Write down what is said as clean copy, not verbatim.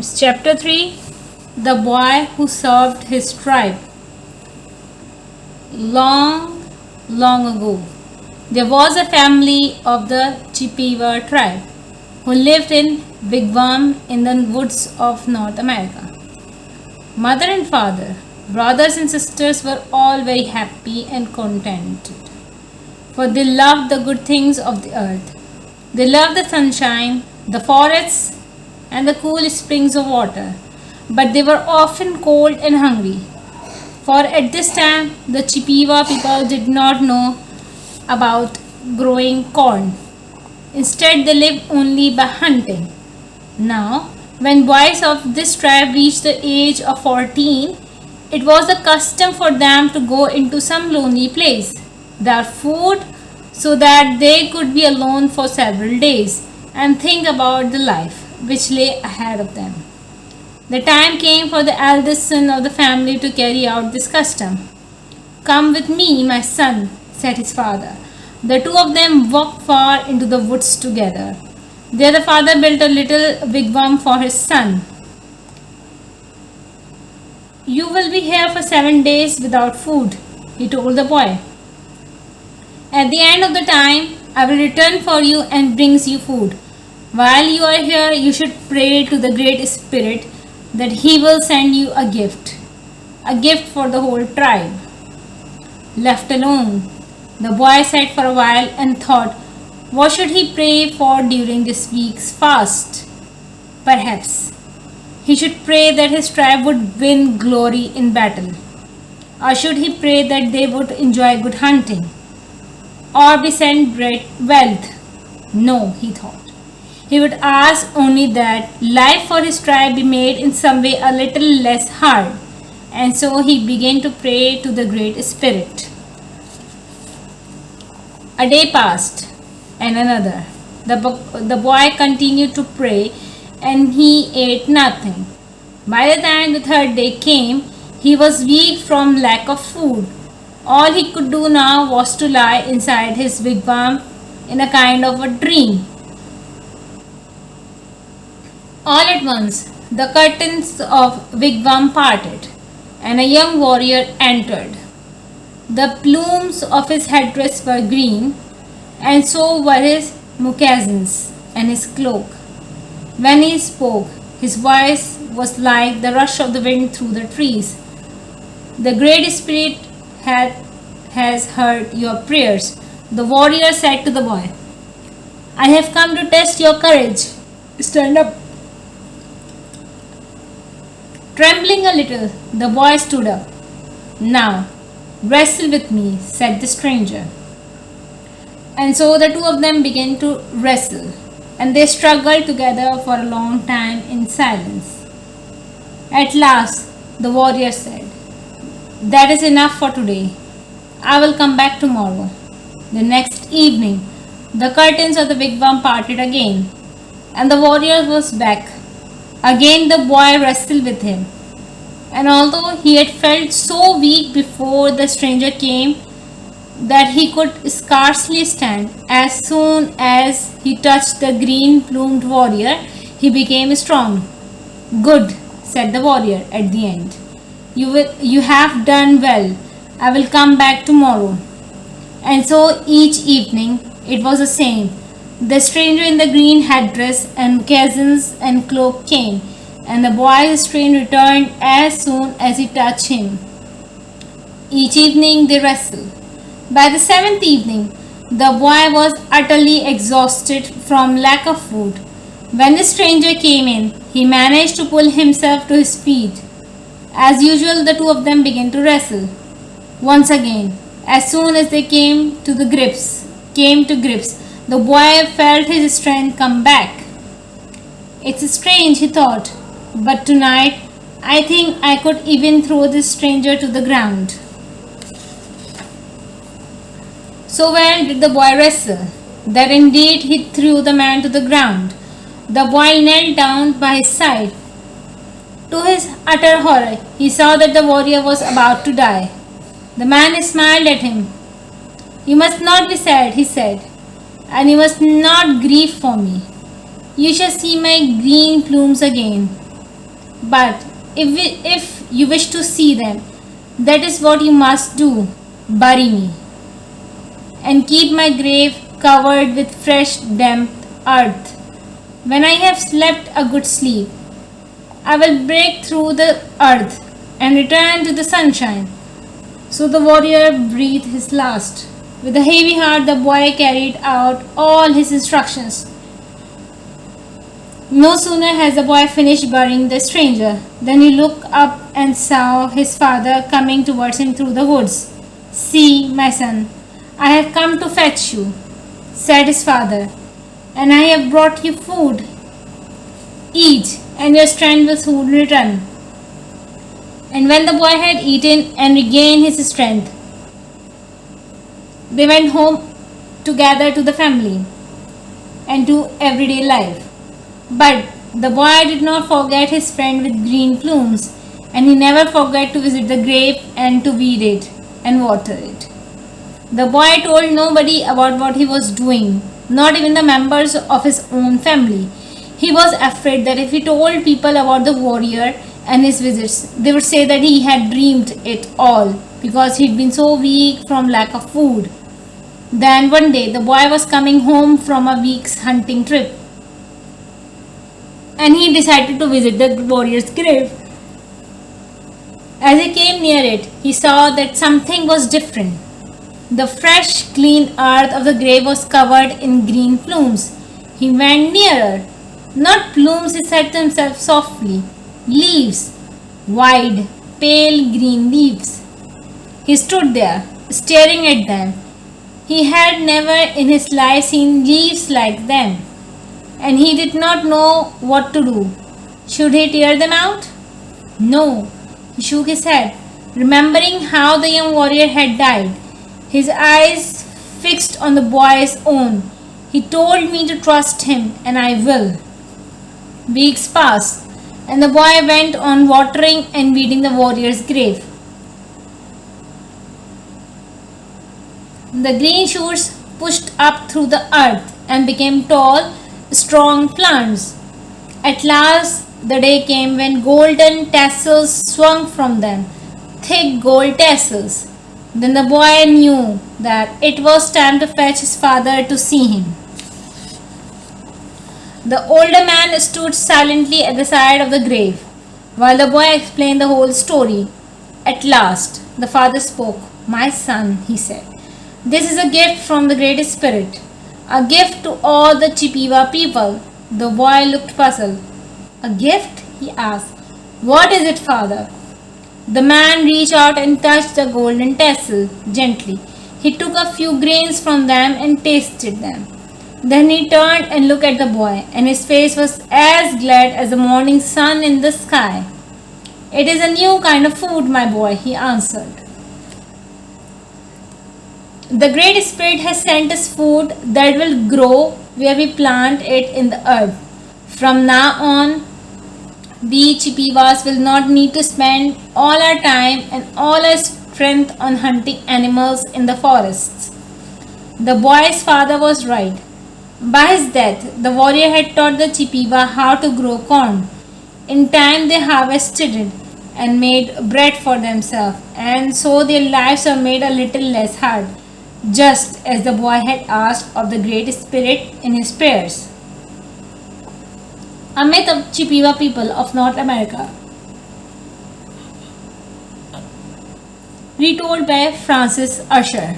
It's chapter 3, The Boy Who Served His Tribe. Long, long ago, there was a family of the Chippewa tribe who lived in wigwam in the woods of North America. Mother and father, brothers and sisters were all very happy and contented, for they loved the good things of the earth. They loved the sunshine, the forests, and the cool springs of water, but they were often cold and hungry. For at this time, the Chippewa people did not know about growing corn. Instead, they lived only by hunting. Now, when boys of this tribe reached the age of 14, it was the custom for them to go into some lonely place without food so that they could be alone for several days and think about the life which lay ahead of them. The time came for the eldest son of the family to carry out this custom. "Come with me, my son," said his father. The two of them walked far into the woods together. There the father built a little wigwam for his son. "You will be here for 7 days without food," he told the boy. "At the end of the time, I will return for you and brings you food. While you are here, you should pray to the Great Spirit that he will send you a gift for the whole tribe." Left alone, the boy sat for a while and thought, what should he pray for during this week's fast? Perhaps he should pray that his tribe would win glory in battle. Or should he pray that they would enjoy good hunting? Or be sent great wealth? No, he thought. He would ask only that life for his tribe be made in some way a little less hard. And so he began to pray to the Great Spirit. A day passed, and another. The boy continued to pray, and he ate nothing. By the time the third day came, he was weak from lack of food. All he could do now was to lie inside his wigwam in a kind of a dream. All at once, the curtains of wigwam parted, and a young warrior entered. The plumes of his headdress were green, and so were his moccasins and his cloak. When he spoke, his voice was like the rush of the wind through the trees. "The Great Spirit has heard your prayers," the warrior said to the boy. "I have come to test your courage. Stand up." Trembling a little, the boy stood up. "Now, wrestle with me," said the stranger. And so the two of them began to wrestle, and they struggled together for a long time in silence. At last, the warrior said, "That is enough for today. I will come back tomorrow." The next evening, the curtains of the wigwam parted again, and the warrior was back. Again the boy wrestled with him, and although he had felt so weak before the stranger came that he could scarcely stand, as soon as he touched the green-plumed warrior, he became strong. "Good," said the warrior at the end. You have done well. I will come back tomorrow." And so each evening it was the same. The stranger in the green headdress and moccasins and cloak came, and the boy's strength returned as soon as he touched him. Each evening they wrestled. By the 7th evening, the boy was utterly exhausted from lack of food. When the stranger came in, he managed to pull himself to his feet. As usual, the two of them began to wrestle. Once again, as soon as they came to grips, the boy felt his strength come back. "It's strange," he thought, "but tonight I think I could even throw this stranger to the ground." So well did the boy wrestle, that indeed he threw the man to the ground. The boy knelt down by his side. To his utter horror, he saw that the warrior was about to die. The man smiled at him. "You must not be sad," he said, "and you must not grieve for me. You shall see my green plumes again. But if you wish to see them, that is what you must do. Bury me, and keep my grave covered with fresh damp earth. When I have slept a good sleep, I will break through the earth and return to the sunshine. So the warrior breathed his last. With a heavy heart, the boy carried out all his instructions. No sooner has the boy finished burying the stranger than he looked up and saw his father coming towards him through the woods. "See, my son, I have come to fetch you," said his father, "and I have brought you food. Eat, and your strength will soon return." And when the boy had eaten and regained his strength, they went home together to the family and to everyday life. But the boy did not forget his friend with green plumes, and he never forgot to visit the grave and to weed it and water it. The boy told nobody about what he was doing, not even the members of his own family. He was afraid that if he told people about the warrior and his visits, they would say that he had dreamed it all because he'd been so weak from lack of food. Then one day the boy was coming home from a week's hunting trip, and he decided to visit the warrior's grave. As he came near it, he saw that something was different. The fresh, clean earth of the grave was covered in green plumes. He went nearer. "Not plumes," he said to himself softly. "Leaves. Wide, pale green leaves." He stood there, staring at them. He had never in his life seen leaves like them, and he did not know what to do. Should he tear them out? No. He shook his head, remembering how the young warrior had died, his eyes fixed on the boy's own. "He told me to trust him, and I will." Weeks passed, and the boy went on watering and weeding the warrior's grave. The green shoots pushed up through the earth and became tall, strong plants. At last, the day came when golden tassels swung from them, thick gold tassels. Then the boy knew that it was time to fetch his father to see him. The older man stood silently at the side of the grave, while the boy explained the whole story. At last, the father spoke. "My son," he said, "this is a gift from the Great Spirit, a gift to all the Chippewa people." The boy looked puzzled. "A gift?" he asked. "What is it, father?" The man reached out and touched the golden tassel gently. He took a few grains from them and tasted them. Then he turned and looked at the boy, and his face was as glad as the morning sun in the sky. "It is a new kind of food, my boy," he answered. "The Great Spirit has sent us food that will grow where we plant it in the earth. From now on, we Chippewas will not need to spend all our time and all our strength on hunting animals in the forests." The boy's father was right. By his death, the warrior had taught the Chippewa how to grow corn. In time, they harvested it and made bread for themselves, and so their lives were made a little less hard, just as the boy had asked of the Great Spirit in his prayers. A myth of Chippewa people of North America. Retold by Francis Usher.